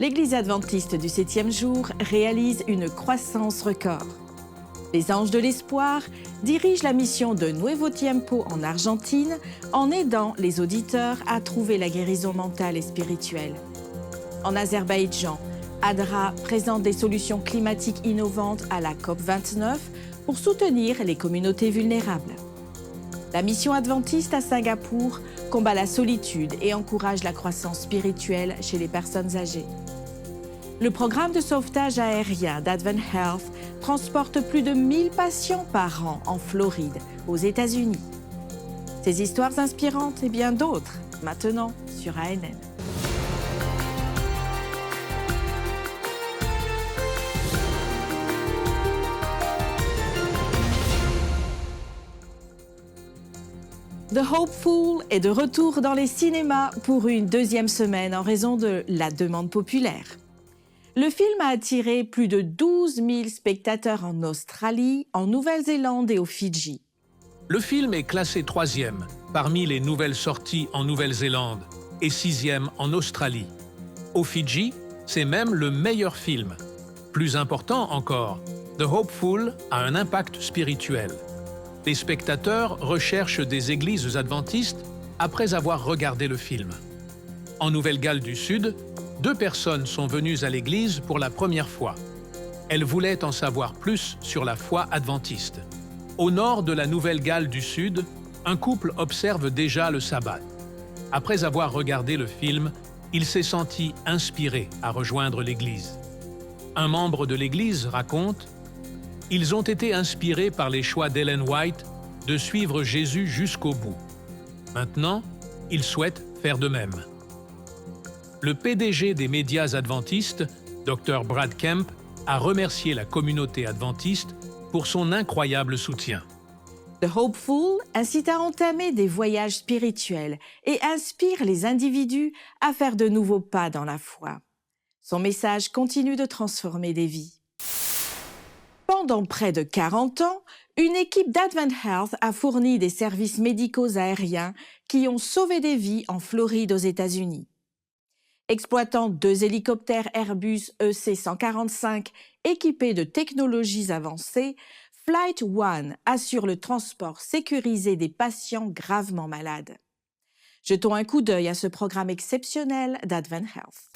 l'Église adventiste du 7e jour réalise une croissance record. Les Anges de l'Espoir dirigent la mission de Nuevo Tiempo en Argentine en aidant les auditeurs à trouver la guérison mentale et spirituelle. En Azerbaïdjan, ADRA présente des solutions climatiques innovantes à la COP29 pour soutenir les communautés vulnérables. La mission adventiste à Singapour combat la solitude et encourage la croissance spirituelle chez les personnes âgées. Le programme de sauvetage aérien d'Advent Health transporte plus de 1000 patients par an en Floride, aux États-Unis. Ces histoires inspirantes et bien d'autres, maintenant sur ANN. The Hopeful est de retour dans les cinémas pour une deuxième semaine en raison de la demande populaire. Le film a attiré plus de 12 000 spectateurs en Australie, en Nouvelle-Zélande et aux Fidji. Le film est classé 3e parmi les nouvelles sorties en Nouvelle-Zélande et 6e en Australie. Aux Fidji, c'est même le meilleur film. Plus important encore, The Hopeful a un impact spirituel. Les spectateurs recherchent des églises adventistes après avoir regardé le film. En Nouvelle-Galles du Sud, 2 personnes sont venues à l'église pour la première fois. Elles voulaient en savoir plus sur la foi adventiste. Au nord de la Nouvelle-Galles du Sud, un couple observe déjà le sabbat. Après avoir regardé le film, il s'est senti inspiré à rejoindre l'église. Un membre de l'église raconte: ils ont été inspirés par les choix d'Ellen White de suivre Jésus jusqu'au bout. Maintenant, ils souhaitent faire de même. Le PDG des médias adventistes, Dr. Brad Kemp, a remercié la communauté adventiste pour son incroyable soutien. The Hopeful incite à entamer des voyages spirituels et inspire les individus à faire de nouveaux pas dans la foi. Son message continue de transformer des vies. Pendant près de 40 ans, une équipe d'Advent Health a fourni des services médicaux aériens qui ont sauvé des vies en Floride aux États-Unis. Exploitant 2 hélicoptères Airbus EC-145 équipés de technologies avancées, Flight One assure le transport sécurisé des patients gravement malades. Jetons un coup d'œil à ce programme exceptionnel d'Advent Health.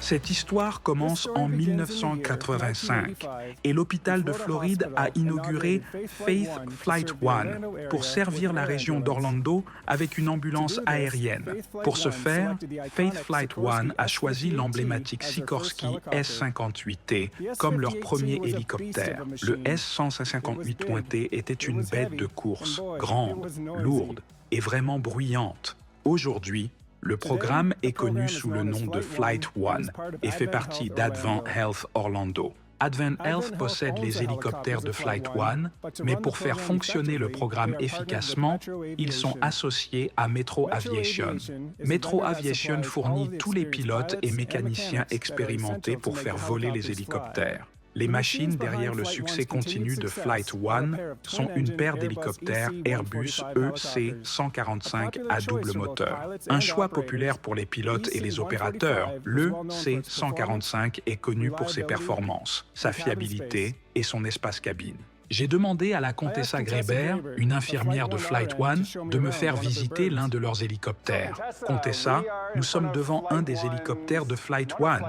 Cette histoire commence en 1985 et l'hôpital de Floride a inauguré Faith Flight One pour servir la région d'Orlando avec une ambulance aérienne. Pour ce faire, Faith Flight One a choisi l'emblématique Sikorsky S-58T comme leur premier hélicoptère. Le S-158T était une bête de course, grande, lourde et vraiment bruyante. Aujourd'hui, le programme est connu sous le nom de Flight One et fait partie d'Advent Health Orlando. Advent Health possède les hélicoptères de Flight One, mais pour faire fonctionner le programme efficacement, ils sont associés à Metro Aviation. Metro Aviation fournit tous les pilotes et mécaniciens expérimentés pour faire voler les hélicoptères. Les machines derrière le succès continu de Flight One sont une paire d'hélicoptères Airbus EC-145 à double moteur. Un choix populaire pour les pilotes et les opérateurs, le C-145 est connu pour ses performances, sa fiabilité et son espace cabine. J'ai demandé à la Contessa Greber, une infirmière de Flight One, de me faire visiter l'un de leurs hélicoptères. Contessa, nous sommes devant un des hélicoptères de Flight One.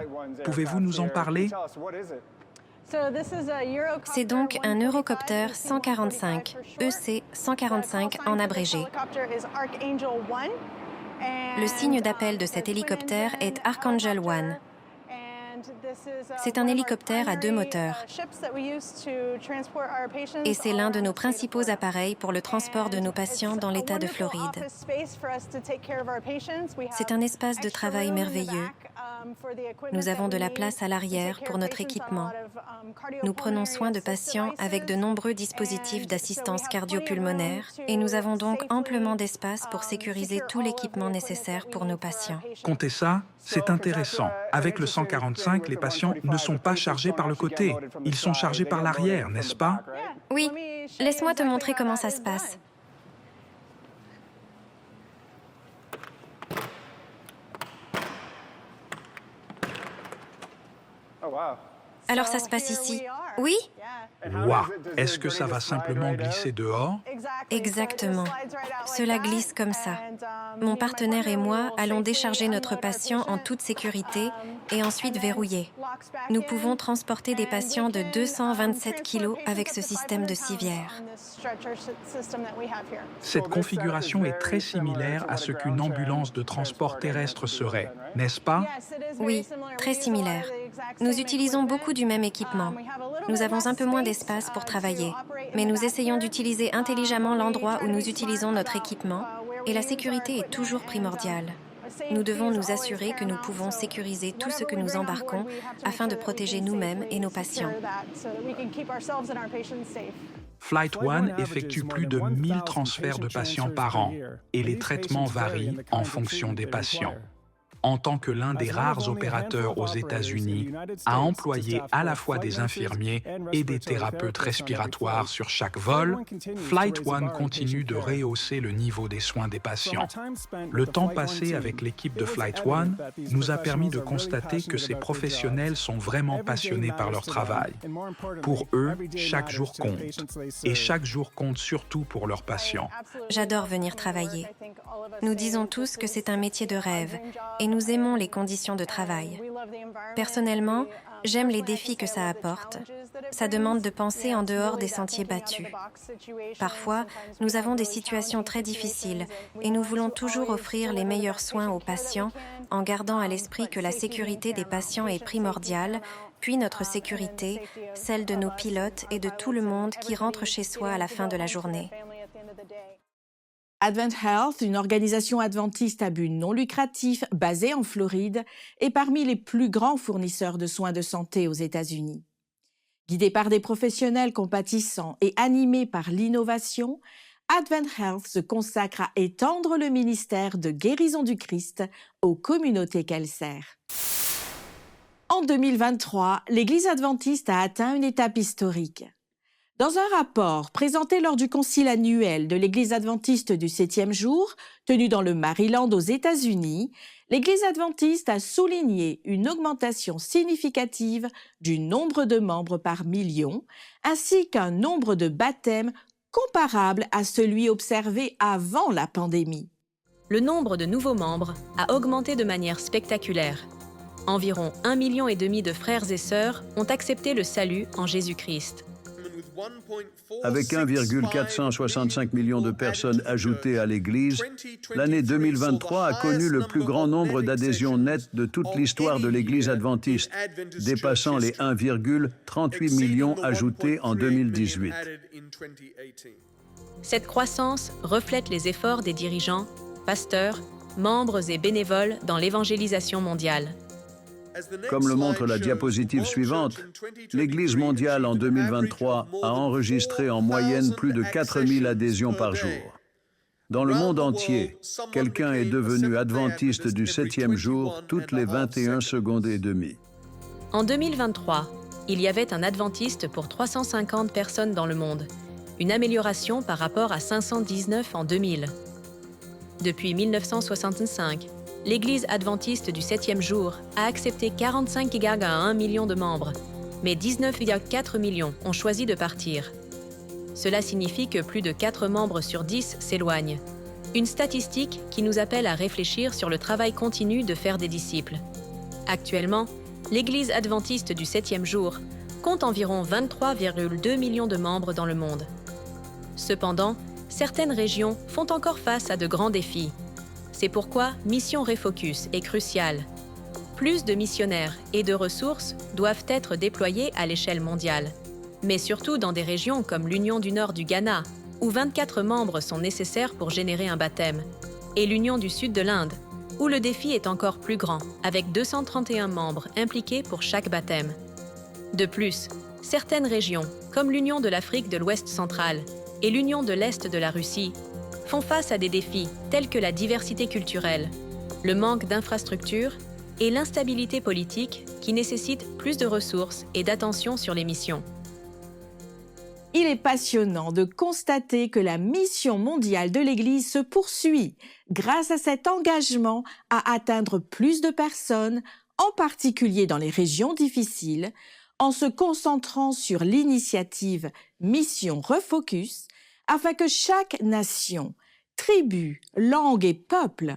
Pouvez-vous nous en parler ? C'est donc un Eurocopter 145, EC 145 en abrégé. Le signe d'appel de cet hélicoptère est Archangel One. C'est un hélicoptère à 2 moteurs. Et c'est l'un de nos principaux appareils pour le transport de nos patients dans l'État de Floride. C'est un espace de travail merveilleux. Nous avons de la place à l'arrière pour notre équipement. Nous prenons soin de patients avec de nombreux dispositifs d'assistance cardio-pulmonaire et nous avons donc amplement d'espace pour sécuriser tout l'équipement nécessaire pour nos patients. Contessa, c'est intéressant. Avec le 145, les patients ne sont pas chargés par le côté. Ils sont chargés par l'arrière, n'est-ce pas? Oui. Laisse-moi te montrer comment ça se passe. Alors ça se passe ici. Oui? Waouh! Est-ce que ça va simplement glisser dehors? Exactement. Cela glisse comme ça. Mon partenaire et moi allons décharger notre patient en toute sécurité et ensuite verrouiller. Nous pouvons transporter des patients de 227 kilos avec ce système de civière. Cette configuration est très similaire à ce qu'une ambulance de transport terrestre serait, n'est-ce pas? Oui, très similaire. Nous utilisons beaucoup du même équipement. Nous avons un peu moins d'espace pour travailler, mais nous essayons d'utiliser intelligemment l'endroit où nous utilisons notre équipement et la sécurité est toujours primordiale. Nous devons nous assurer que nous pouvons sécuriser tout ce que nous embarquons afin de protéger nous-mêmes et nos patients. Flight One effectue plus de 1000 transferts de patients par an et les traitements varient en fonction des patients. En tant que l'un des rares opérateurs aux États-Unis à employer à la fois des infirmiers et des thérapeutes respiratoires sur chaque vol, Flight One continue de rehausser le niveau des soins des patients. Le temps passé avec l'équipe de Flight One nous a permis de constater que ces professionnels sont vraiment passionnés par leur travail. Pour eux, chaque jour compte. Et chaque jour compte surtout pour leurs patients. J'adore venir travailler. Nous disons tous que c'est un métier de rêve et nous aimons les conditions de travail. Personnellement, j'aime les défis que ça apporte. Ça demande de penser en dehors des sentiers battus. Parfois, nous avons des situations très difficiles et nous voulons toujours offrir les meilleurs soins aux patients en gardant à l'esprit que la sécurité des patients est primordiale, puis notre sécurité, celle de nos pilotes et de tout le monde qui rentre chez soi à la fin de la journée. Advent Health, une organisation adventiste à but non lucratif basée en Floride, est parmi les plus grands fournisseurs de soins de santé aux États-Unis. Guidée par des professionnels compatissants et animée par l'innovation, Advent Health se consacre à étendre le ministère de guérison du Christ aux communautés qu'elle sert. En 2023, l'Église adventiste a atteint une étape historique. Dans un rapport présenté lors du concile annuel de l'Église adventiste du 7e jour, tenu dans le Maryland aux États-Unis, l'Église adventiste a souligné une augmentation significative du nombre de membres par million, ainsi qu'un nombre de baptêmes comparable à celui observé avant la pandémie. Le nombre de nouveaux membres a augmenté de manière spectaculaire. Environ 1,5 million de frères et sœurs ont accepté le salut en Jésus-Christ. Avec 1,465 million de personnes ajoutées à l'Église, l'année 2023 a connu le plus grand nombre d'adhésions nettes de toute l'histoire de l'Église adventiste, dépassant les 1,38 million ajoutés en 2018. Cette croissance reflète les efforts des dirigeants, pasteurs, membres et bénévoles dans l'évangélisation mondiale. Comme le montre la diapositive suivante, l'Église mondiale en 2023 a enregistré en moyenne plus de 4000 adhésions par jour. Dans le monde entier, quelqu'un est devenu adventiste du 7e jour toutes les 21 secondes et demie. En 2023, il y avait un adventiste pour 350 personnes dans le monde, une amélioration par rapport à 519 en 2000. Depuis 1965, l'Église adventiste du 7e jour a accepté 45,1 millions de membres, mais 19,4 millions ont choisi de partir. Cela signifie que plus de 4 membres sur 10 s'éloignent. Une statistique qui nous appelle à réfléchir sur le travail continu de faire des disciples. Actuellement, l'Église adventiste du 7e jour compte environ 23,2 millions de membres dans le monde. Cependant, certaines régions font encore face à de grands défis. C'est pourquoi Mission Refocus est cruciale. Plus de missionnaires et de ressources doivent être déployés à l'échelle mondiale, mais surtout dans des régions comme l'Union du Nord du Ghana, où 24 membres sont nécessaires pour générer un baptême, et l'Union du Sud de l'Inde, où le défi est encore plus grand, avec 231 membres impliqués pour chaque baptême. De plus, certaines régions, comme l'Union de l'Afrique de l'Ouest central et l'Union de l'Est de la Russie, font face à des défis tels que la diversité culturelle, le manque d'infrastructures et l'instabilité politique qui nécessitent plus de ressources et d'attention sur les missions. Il est passionnant de constater que la mission mondiale de l'Église se poursuit grâce à cet engagement à atteindre plus de personnes en particulier dans les régions difficiles, en se concentrant sur l'initiative Mission Refocus, afin que chaque nation, tribu, langue et peuple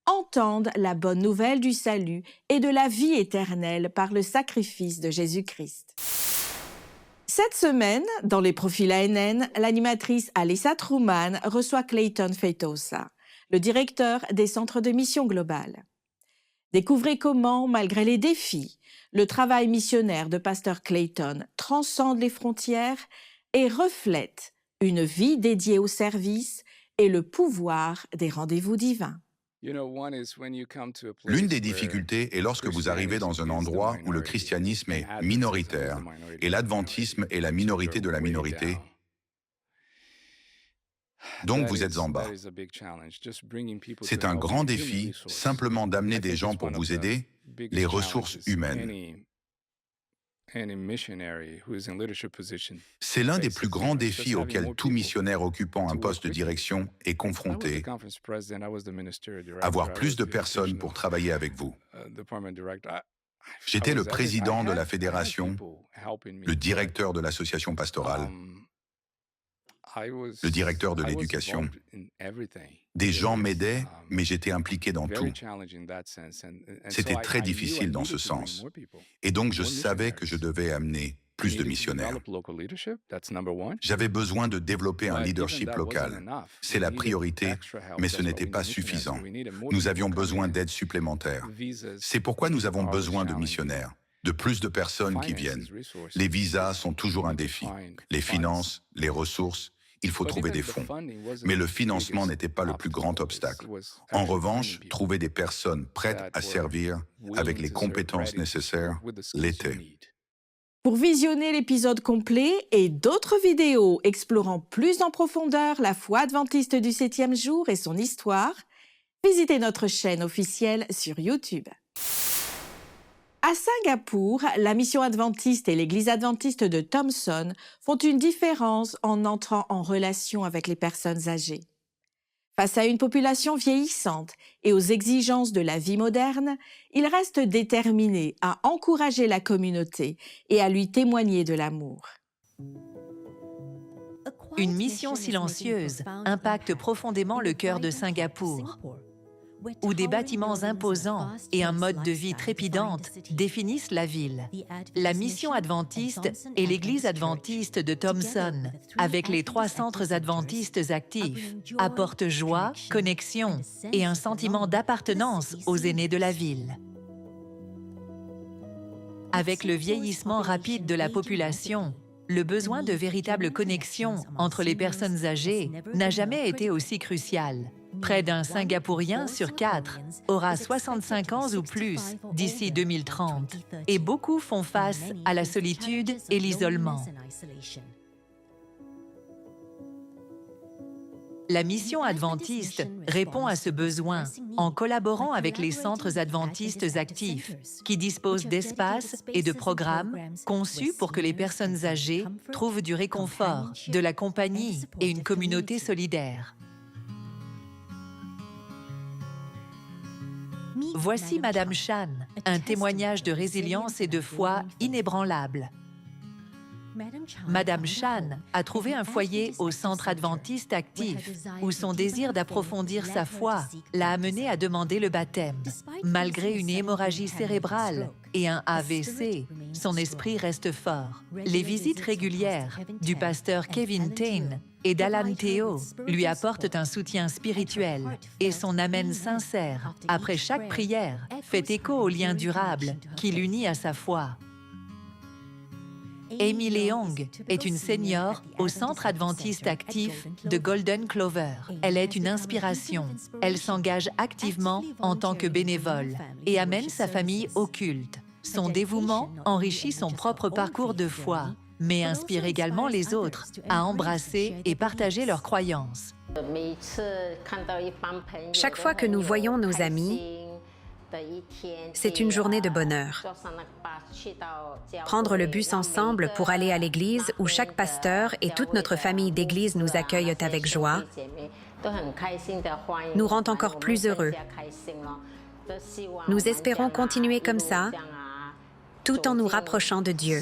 entendent la bonne nouvelle du salut et de la vie éternelle par le sacrifice de Jésus-Christ. Cette semaine, dans les profils ANN, l'animatrice Alyssa Truman reçoit Clayton Feitosa, le directeur des centres de mission globale. Découvrez comment, malgré les défis, le travail missionnaire de pasteur Clayton transcende les frontières et reflète une vie dédiée au service et le pouvoir des rendez-vous divins. L'une des difficultés est lorsque vous arrivez dans un endroit où le christianisme est minoritaire et l'adventisme est la minorité de la minorité. Donc vous êtes en bas. C'est un grand défi simplement d'amener des gens pour vous aider, les ressources humaines. C'est l'un des plus grands défis auxquels tout missionnaire occupant un poste de direction est confronté. Avoir plus de personnes pour travailler avec vous. J'étais le président de la fédération, le directeur de l'association pastorale, le directeur de l'éducation. Des gens m'aidaient, mais j'étais impliqué dans tout. C'était très difficile dans ce sens. Et donc, je savais que je devais amener plus de missionnaires. J'avais besoin de développer un leadership local. C'est la priorité, mais ce n'était pas suffisant. Nous avions besoin d'aide supplémentaire. C'est pourquoi nous avons besoin de missionnaires, de plus de personnes qui viennent. Les visas sont toujours un défi. Les finances, les ressources, il faut trouver des fonds. Mais le financement n'était pas le plus grand obstacle. En revanche, trouver des personnes prêtes à servir avec les compétences nécessaires l'était. Pour visionner l'épisode complet et d'autres vidéos explorant plus en profondeur la foi adventiste du 7e jour et son histoire, visitez notre chaîne officielle sur YouTube. À Singapour, la mission adventiste et l'église adventiste de Thomson font une différence en entrant en relation avec les personnes âgées. Face à une population vieillissante et aux exigences de la vie moderne, ils restent déterminés à encourager la communauté et à lui témoigner de l'amour. Une mission silencieuse impacte profondément le cœur de Singapour, où des bâtiments imposants et un mode de vie trépidante définissent la ville. La mission adventiste et l'église adventiste de Thomson, avec les 3 centres adventistes actifs, apportent joie, connexion et un sentiment d'appartenance aux aînés de la ville. Avec le vieillissement rapide de la population, le besoin de véritable connexion entre les personnes âgées n'a jamais été aussi crucial. Près d'un Singapourien sur 4 aura 65 ans ou plus d'ici 2030, et beaucoup font face à la solitude et l'isolement. La mission adventiste répond à ce besoin en collaborant avec les centres adventistes actifs qui disposent d'espaces et de programmes conçus pour que les personnes âgées trouvent du réconfort, de la compagnie et une communauté solidaire. Voici Madame Chan, un témoignage de résilience et de foi inébranlable. Madame Chan a trouvé un foyer au centre adventiste actif où son désir d'approfondir sa foi l'a amenée à demander le baptême. Malgré une hémorragie cérébrale et un AVC, son esprit reste fort. Les visites régulières du pasteur Kevin Tain et d'Alan Teo lui apportent un soutien spirituel et son amen sincère, après chaque prière, fait écho au lien durable qui l'unit à sa foi. Amy Leong est une senior au centre adventiste actif de Golden Clover. Elle est une inspiration. Elle s'engage activement en tant que bénévole et amène sa famille au culte. Son dévouement enrichit son propre parcours de foi, mais inspire également les autres à embrasser et partager leurs croyances. Chaque fois que nous voyons nos amis, c'est une journée de bonheur. Prendre le bus ensemble pour aller à l'église où chaque pasteur et toute notre famille d'église nous accueillent avec joie nous rend encore plus heureux. Nous espérons continuer comme ça, tout en nous rapprochant de Dieu.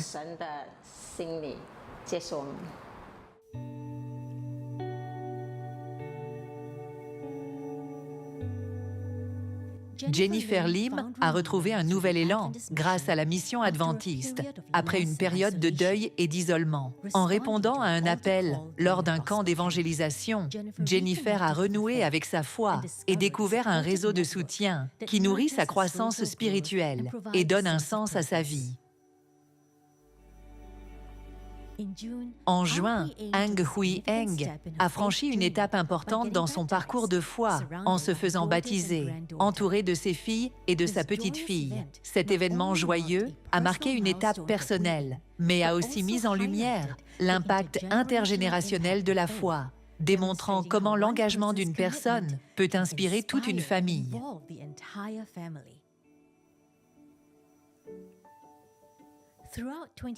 Jennifer Lim a retrouvé un nouvel élan grâce à la mission adventiste, après une période de deuil et d'isolement. En répondant à un appel lors d'un camp d'évangélisation, Jennifer a renoué avec sa foi et découvert un réseau de soutien qui nourrit sa croissance spirituelle et donne un sens à sa vie. En juin, Ang Hui Eng a franchi une étape importante dans son parcours de foi en se faisant baptiser, entouré de ses filles et de sa petite-fille. Cet événement joyeux a marqué une étape personnelle, mais a aussi mis en lumière l'impact intergénérationnel de la foi, démontrant comment l'engagement d'une personne peut inspirer toute une famille.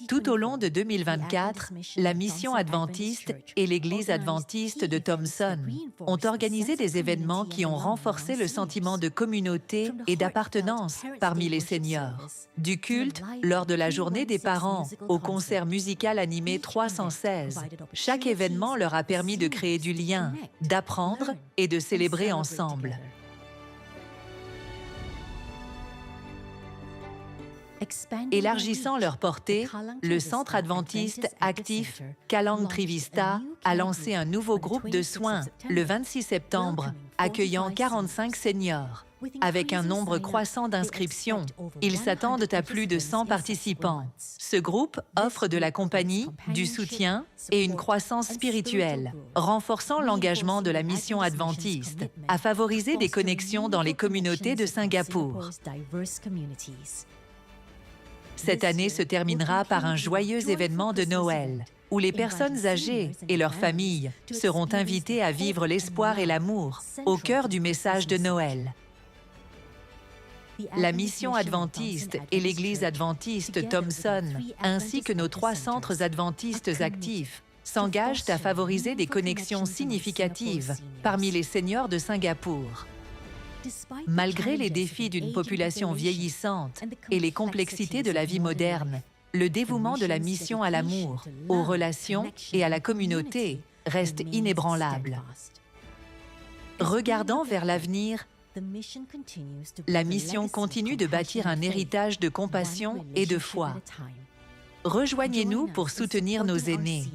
Tout au long de 2024, la mission adventiste et l'Église adventiste de Thompson ont organisé des événements qui ont renforcé le sentiment de communauté et d'appartenance parmi les seniors. Du culte lors de la journée des parents au concert musical animé 316, chaque événement leur a permis de créer du lien, d'apprendre et de célébrer ensemble. Élargissant leur portée, le centre adventiste actif Kalang Trivista a lancé un nouveau groupe de soins le 26 septembre, accueillant 45 seniors. Avec un nombre croissant d'inscriptions, ils s'attendent à plus de 100 participants. Ce groupe offre de la compagnie, du soutien et une croissance spirituelle, renforçant l'engagement de la mission adventiste à favoriser des connexions dans les communautés de Singapour. Cette année se terminera par un joyeux événement de Noël, où les personnes âgées et leurs familles seront invitées à vivre l'espoir et l'amour au cœur du message de Noël. La mission adventiste et l'Église adventiste Thompson, ainsi que nos 3 centres adventistes actifs, s'engagent à favoriser des connexions significatives parmi les seniors de Singapour. Malgré les défis d'une population vieillissante et les complexités de la vie moderne, le dévouement de la mission à l'amour, aux relations et à la communauté reste inébranlable. Regardant vers l'avenir, la mission continue de bâtir un héritage de compassion et de foi. Rejoignez-nous pour soutenir nos aînés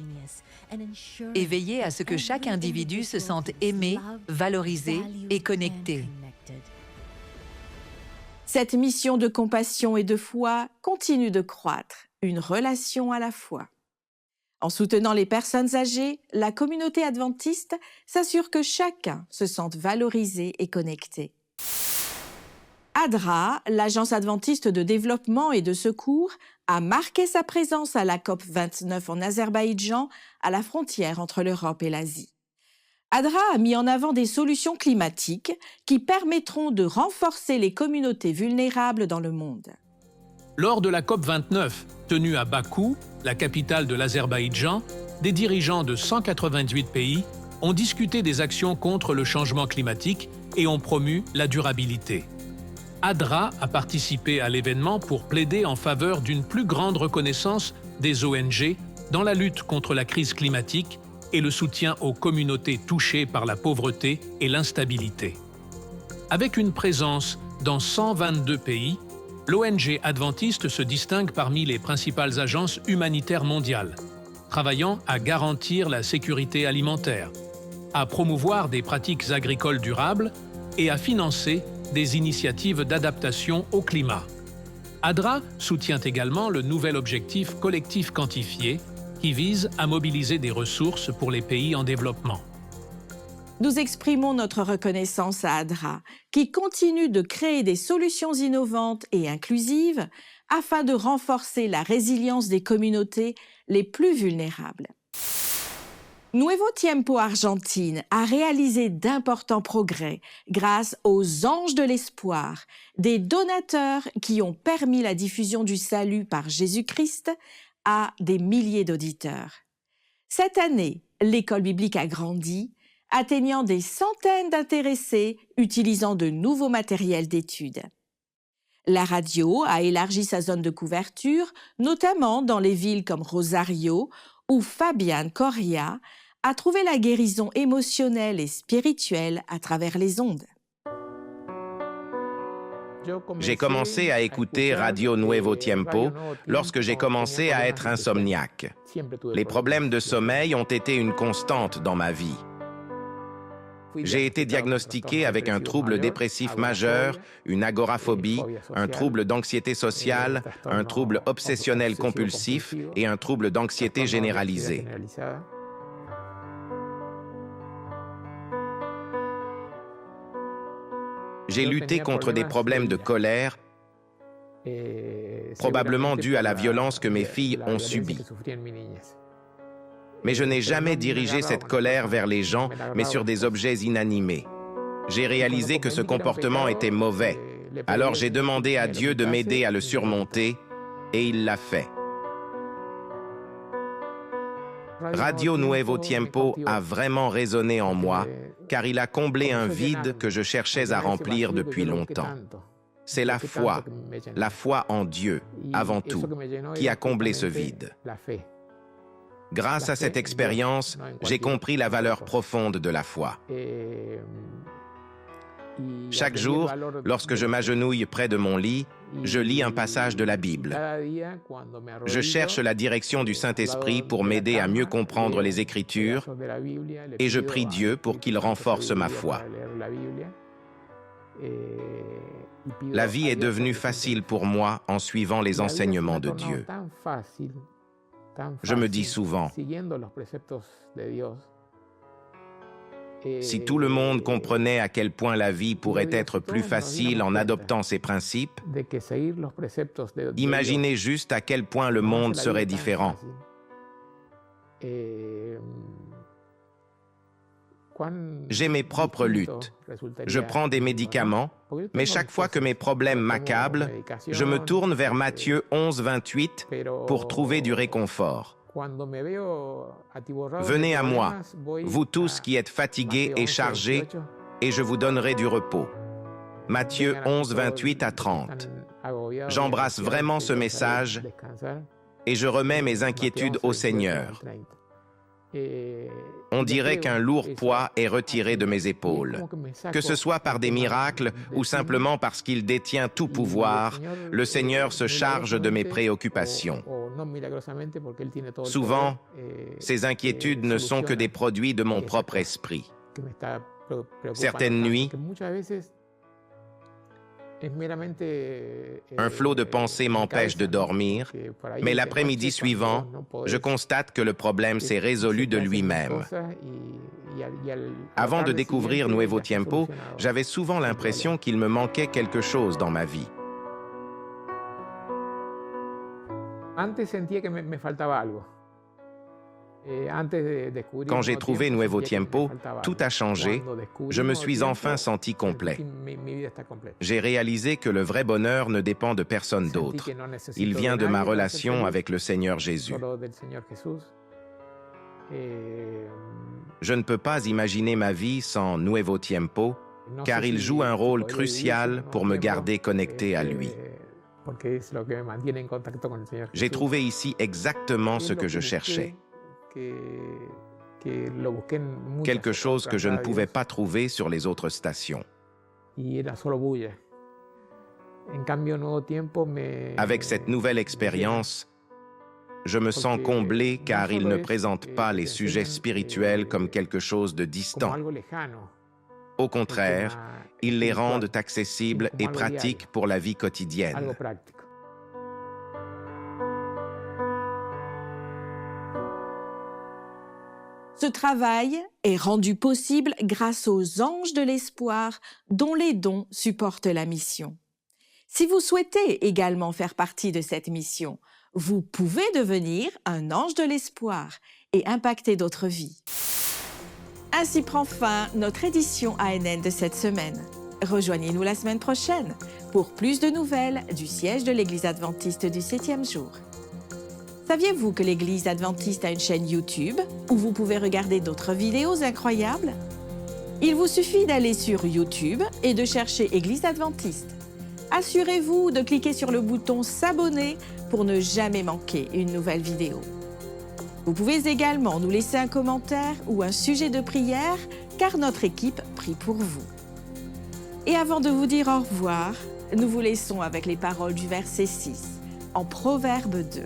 et veillez à ce que chaque individu se sente aimé, valorisé et connecté. Cette mission de compassion et de foi continue de croître, une relation à la fois. En soutenant les personnes âgées, la communauté adventiste s'assure que chacun se sente valorisé et connecté. ADRA, l'Agence adventiste de développement et de secours, a marqué sa présence à la COP29 en Azerbaïdjan, à la frontière entre l'Europe et l'Asie. ADRA a mis en avant des solutions climatiques qui permettront de renforcer les communautés vulnérables dans le monde. Lors de la COP29, tenue à Bakou, la capitale de l'Azerbaïdjan, des dirigeants de 188 pays ont discuté des actions contre le changement climatique et ont promu la durabilité. ADRA a participé à l'événement pour plaider en faveur d'une plus grande reconnaissance des ONG dans la lutte contre la crise climatique et le soutien aux communautés touchées par la pauvreté et l'instabilité. Avec une présence dans 122 pays, l'ONG adventiste se distingue parmi les principales agences humanitaires mondiales, travaillant à garantir la sécurité alimentaire, à promouvoir des pratiques agricoles durables et à financer des initiatives d'adaptation au climat. ADRA soutient également le nouvel objectif collectif quantifié qui vise à mobiliser des ressources pour les pays en développement. Nous exprimons notre reconnaissance à ADRA, qui continue de créer des solutions innovantes et inclusives afin de renforcer la résilience des communautés les plus vulnérables. Nuevo Tiempo Argentine a réalisé d'importants progrès grâce aux Anges de l'Espoir, des donateurs qui ont permis la diffusion du salut par Jésus-Christ à des milliers d'auditeurs. Cette année, l'école biblique a grandi atteignant des centaines d'intéressés utilisant de nouveaux matériels d'études. La radio a élargi sa zone de couverture, notamment dans les villes comme Rosario, où Fabian Coria a trouvé la guérison émotionnelle et spirituelle à travers les ondes. J'ai commencé à écouter Radio Nuevo Tiempo lorsque j'ai commencé à être insomniaque. Les problèmes de sommeil ont été une constante dans ma vie. J'ai été diagnostiqué avec un trouble dépressif majeur, une agoraphobie, un trouble d'anxiété sociale, un trouble obsessionnel compulsif et un trouble d'anxiété généralisée. J'ai lutté contre des problèmes de colère, probablement dus à la violence que mes filles ont subie. Mais je n'ai jamais dirigé cette colère vers les gens, mais sur des objets inanimés. J'ai réalisé que ce comportement était mauvais. Alors j'ai demandé à Dieu de m'aider à le surmonter, et il l'a fait. Radio Nuevo Tiempo a vraiment résonné en moi, car il a comblé un vide que je cherchais à remplir depuis longtemps. C'est la foi en Dieu, avant tout, qui a comblé ce vide. Grâce à cette expérience, j'ai compris la valeur profonde de la foi. Chaque jour, lorsque je m'agenouille près de mon lit, je lis un passage de la Bible. Je cherche la direction du Saint-Esprit pour m'aider à mieux comprendre les Écritures et je prie Dieu pour qu'il renforce ma foi. La vie est devenue facile pour moi en suivant les enseignements de Dieu. Je me dis souvent, si tout le monde comprenait à quel point la vie pourrait être plus facile en adoptant ces principes, imaginez juste à quel point le monde serait différent. J'ai mes propres luttes. Je prends des médicaments, mais chaque fois que mes problèmes m'accablent, je me tourne vers Matthieu 11, 28 pour trouver du réconfort. Venez à moi, vous tous qui êtes fatigués et chargés, et je vous donnerai du repos. Matthieu 11, 28 à 30. J'embrasse vraiment ce message et je remets mes inquiétudes au Seigneur. On dirait qu'un lourd poids est retiré de mes épaules. Que ce soit par des miracles ou simplement parce qu'il détient tout pouvoir, le Seigneur se charge de mes préoccupations. Souvent, ces inquiétudes ne sont que des produits de mon propre esprit. Certaines nuits, un flot de pensées m'empêche de dormir, mais l'après-midi suivant, je constate que le problème s'est résolu de lui-même. Avant de découvrir Nuevo Tiempo, j'avais souvent l'impression qu'il me manquait quelque chose dans ma vie. Quand j'ai trouvé Nuevo Tiempo, tout a changé. Je me suis enfin senti complet. J'ai réalisé que le vrai bonheur ne dépend de personne d'autre. Il vient de ma relation avec le Seigneur Jésus. Je ne peux pas imaginer ma vie sans Nuevo Tiempo, car il joue un rôle crucial pour me garder connecté à lui. J'ai trouvé ici exactement ce que je cherchais. Quelque chose que je ne pouvais pas trouver sur les autres stations. Avec cette nouvelle expérience, je me sens comblé car il ne présente pas les sujets spirituels comme quelque chose de distant. Au contraire, ils les rendent accessibles et pratiques pour la vie quotidienne. Ce travail est rendu possible grâce aux anges de l'espoir dont les dons supportent la mission. Si vous souhaitez également faire partie de cette mission, vous pouvez devenir un ange de l'espoir et impacter d'autres vies. Ainsi prend fin notre édition ANN de cette semaine. Rejoignez-nous la semaine prochaine pour plus de nouvelles du siège de l'Église adventiste du 7e jour. Saviez-vous que l'Église adventiste a une chaîne YouTube où vous pouvez regarder d'autres vidéos incroyables? Il vous suffit d'aller sur YouTube et de chercher Église adventiste. Assurez-vous de cliquer sur le bouton s'abonner pour ne jamais manquer une nouvelle vidéo. Vous pouvez également nous laisser un commentaire ou un sujet de prière, car notre équipe prie pour vous. Et avant de vous dire au revoir, nous vous laissons avec les paroles du verset 6, en Proverbe 2.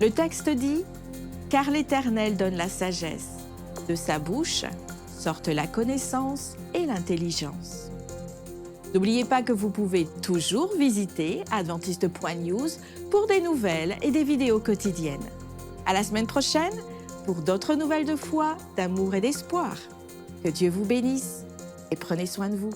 Le texte dit « Car l'Éternel donne la sagesse, de sa bouche sortent la connaissance et l'intelligence. » N'oubliez pas que vous pouvez toujours visiter adventiste.news pour des nouvelles et des vidéos quotidiennes. À la semaine prochaine pour d'autres nouvelles de foi, d'amour et d'espoir. Que Dieu vous bénisse et prenez soin de vous.